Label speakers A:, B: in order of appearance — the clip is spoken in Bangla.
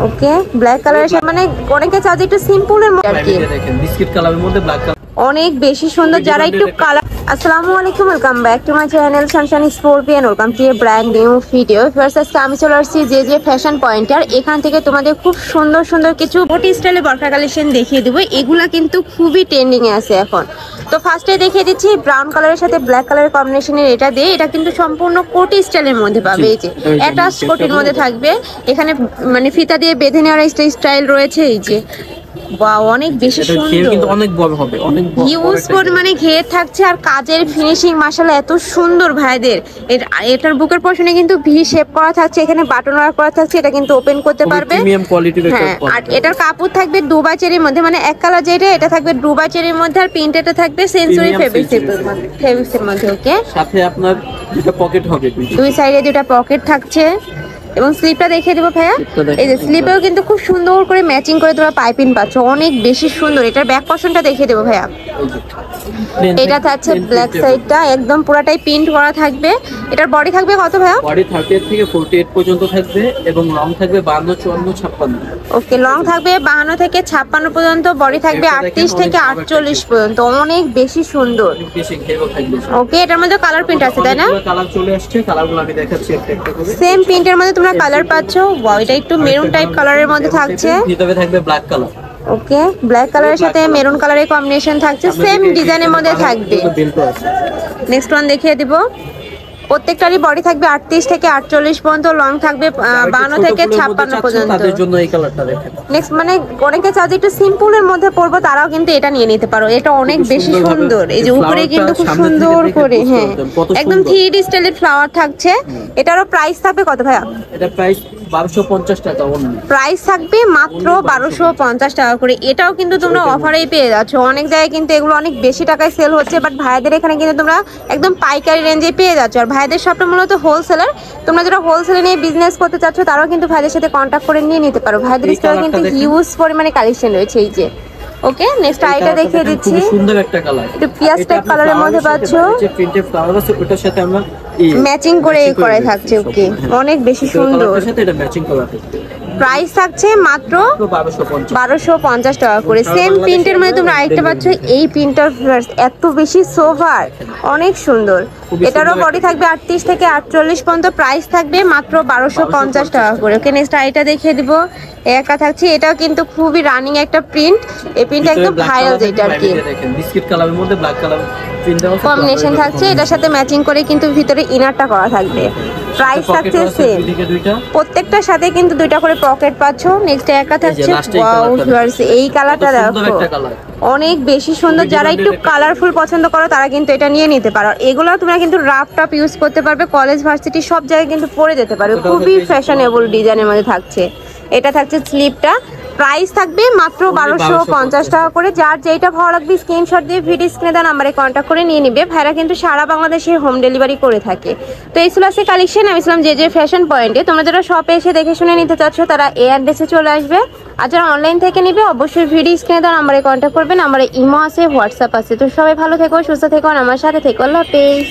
A: ওকে ব্ল্যাক কালারের সাথে মানে অনেকে চাও যে একটু সিম্পলের মধ্যে আর কি
B: দেখেন বিস্কিট কালারের মধ্যে ব্ল্যাক কালার
A: অনেক বেশি সুন্দর যারা একটু কালার। আসসালামু আলাইকুম, welcome back to my channel Sunshine scorpion. Welcome to A brand new video. First আজকে আমি চলে আসছি যে ফ্যাশন পয়েন্টার। এখান থেকে তোমাদের খুব সুন্দর সুন্দর কিছু বটি স্টাইলে বরখা কালেকশন দেখিয়ে দেবো। এগুলা কিন্তু খুবই ট্রেন্ডিং এ আছে এখন। তো ফার্স্টে দেখিয়ে দিচ্ছি ব্রাউন কালারের সাথে ব্ল্যাক কালারের কম্বিনেশনের এটা দিয়ে। এটা কিন্তু সম্পূর্ণ কোটি স্টাইলের মধ্যে পাবে। এই যে অ্যাটাচ কোটির মধ্যে থাকবে, এখানে মানে ফিতা দিয়ে বেঁধে নেওয়ার স্টাইল রয়েছে। এই যে বাহ, অনেক বেশি সুন্দর,
B: কিন্তু অনেক বড় হবে, অনেক বড়
A: ইউজ করে মানে ঘের থাকছে। আর কাজের ফিনিশিং মাশাআল্লাহ এত সুন্দর ভাইদের। এটার বুকের পোরশনে কিন্তু ভি শেপ করা থাকছে, এখানে বাটন ওয়ার্ক করা থাকছে। এটা কিন্তু ওপেন করতে পারবে,
B: প্রিমিয়াম কোয়ালিটির একটা।
A: আর এটার কাপড় থাকবে দুবাই চেরির মধ্যে, মানে এক কালার যেটা এটা থাকবে দুবাই চেরির মধ্যে, আর প্রিন্টেডটা থাকবে সেঞ্চুরি ফেব্রিক্সের মধ্যে। ওকে,
B: সাথে আপনার দুটো পকেট হবে,
A: দুই সাইডে দুটো পকেট থাকছে। এবং স্লিপটা দেখিয়ে দেবো ভাইয়া। এই যে স্লিপেও কিন্তু খুব সুন্দর করে ম্যাচিং করে তোমরা পাইপিং পাচ্ছ, অনেক বেশি সুন্দর। এটার ব্যাক পোরশনটা দেখিয়ে দেবো ভাইয়া। এটা থাকছে ব্ল্যাক সাইডটা একদম পুরাটাই প্রিন্ট করা থাকবে। এটার বডি থাকবে কত ভাইয়া?
B: বডি 38 থেকে 48 পর্যন্ত থাকবে এবং লং থাকবে 52, 54, 56।
A: ওকে, লং থাকবে 52 থেকে 56 পর্যন্ত, বডি থাকবে 38 থেকে 48 পর্যন্ত, অনেক বেশি সুন্দর। ওকে, এটার মধ্যে কালার প্রিন্ট আছে তাই না?
B: কালার চলে আসছে, কালারগুলো আমি দেখাচ্ছি একটা একটা করে।
A: সেম প্রিন্টের মধ্যে তোমরা কালার পাচ্ছ। ওয়াও, এটা একটু মেরুন টাইপ কালারের মধ্যে থাকছে।
B: ভিতরে থাকবে ব্ল্যাক কালার।
A: ওকে, ব্ল্যাক কালারের সাথে মেরুন কালারের কম্বিনেশন থাকছে, সেম ডিজাইনের মধ্যে থাকবে। নেক্সট ওয়ান দেখিয়ে দিব। প্রত্যেকটারই বডি থাকবে 38 থেকে 48 পর্যন্ত, লং থাকবে 52 থেকে 56 পর্যন্ত।
B: তাদের জন্য এই কালারটা দেখেন।
A: নেক্সট মানে অনেকে চাও যে একটু সিম্পলের মধ্যে পরবো, তারাও কিন্তু এটা নিয়ে নিতে পারো। এটা অনেক বেশি সুন্দর। এই যে উপরে কিন্তু খুব সুন্দর করে হ্যাঁ একদম 3D স্টাইলের ফ্লাওয়ার থাকছে। এটারও প্রাইস থাকবে কত ভাইয়া?
B: এটা প্রাইস 1250 টাকা অনলি।
A: প্রাইস থাকবে মাত্র 1250 টাকা করে। এটাও কিন্তু তোমরা অফারেই পেয়ে যাচ্ছ। অনেক জায়গায় কিন্তু এগুলো অনেক বেশি টাকায় সেল হচ্ছে, বাট ভাইদের এখানে কিন্তু তোমরা একদম পাইকারি রেঞ্জে পেয়ে যাচ্ছ। আর ভাইদের শপটা মূলত হোলসেলার। তোমরা যারা হোলসেলে নিয়ে বিজনেস করতে চাচ্ছ তারাও কিন্তু ভাইদের সাথে কন্ট্যাক্ট করে নিয়ে নিতে পারো। ভাইদের স্টোরে কিন্তু হিউজ পরিমাণে কালেকশন রয়েছে। এই যে ওকে, নেক্সট আইটা দেখিয়ে দিচ্ছি।
B: খুব সুন্দর একটা কালার,
A: এটা পিয়াজ টাইপ কালারের মধ্যে পাচ্ছ,
B: যে প্রিন্টেড ফ্লাওয়ার আছে ওটার সাথে আমরা
A: ম্যাচিং করে করা থাকছে। ওকে, অনেক বেশি সুন্দর।
B: এর সাথে এটা ম্যাচিং করা থাকছে।
A: প্রাইস থাকছে মাত্র 1250 টাকা করে। সেম প্রিন্টের মধ্যে তোমরা আরেকটা পাচ্ছ। এই প্রিন্টার এত বেশি সোভার, অনেক সুন্দর। এটারও বডি থাকবে 38 থেকে 48 পর্যন্ত, প্রাইস থাকবে মাত্র 1250 টাকা করে। ওকে, নেক্সট আইটা দেখিয়ে দিব। একা থাকছে, এটাও কিন্তু খুবই রানিং একটা প্রিন্ট। এই প্রিন্ট একদম ভাইরাল যেটা আর কি।
B: দেখেন বিস্কিট কালারের মধ্যে ব্ল্যাক কালার
A: কম্বিনেশন থাকছে। এটার সাথে ম্যাচিং করে কিন্তু ভিতরে ইনারটা করা থাকবে। প্রাইস থাকছে সেম, প্রত্যেকটার সাথে কিন্তু দুইটা করে পকেট পাচ্ছ। নেক্সট একা থাকছে। ওয়াও ভিউয়ার্স, এই কালারটা দেখো অনেক বেশি সুন্দর। যারা একটু কালারফুল পছন্দ করো তারা কিন্তু এটা নিয়ে নিতে পারো। এগুলো তোমরা কিন্তু রাফ টপ ইউজ করতে পারবে, কলেজ ভার্সিটি সব জায়গায় কিন্তু পরে যেতে পারবে। খুবই ফ্যাশনেবল ডিজাইনের মধ্যে থাকছে। এটা থাকছে স্লিপটা। প্রাইস থাকবে মাত্র 1250 টাকা করে। যার যেটা ভালো লাগবে স্ক্রিনশট দিয়ে ভিডিও স্ক্রিনে দেওয়া নাম্বারে কন্ট্যাক্ট করে নিয়ে নিবে। ভাইরা কিন্তু সারা বাংলাদেশে হোম ডেলিভারি করে থাকে। তো এই ছিল আজকে কালেকশন। আমি ছিলাম যে ফ্যাশন পয়েন্টে। তোমরা যারা শপে এসে দেখে শুনে নিতে চাচ্ছ তারা এই অ্যাড্রেসে চলে আসবে। আর যারা অনলাইন থেকে নিবে অবশ্যই ভিডিও স্ক্রিনে দেওয়া নাম্বারে কন্ট্যাক্ট করবে। নাম্বারে ইমো আছে, হোয়াটসঅ্যাপ আছে। তো সবাই ভালো থেকো, সুস্থ থেকো, আমার সাথে থেকো। আল্লাহ হাফেজ।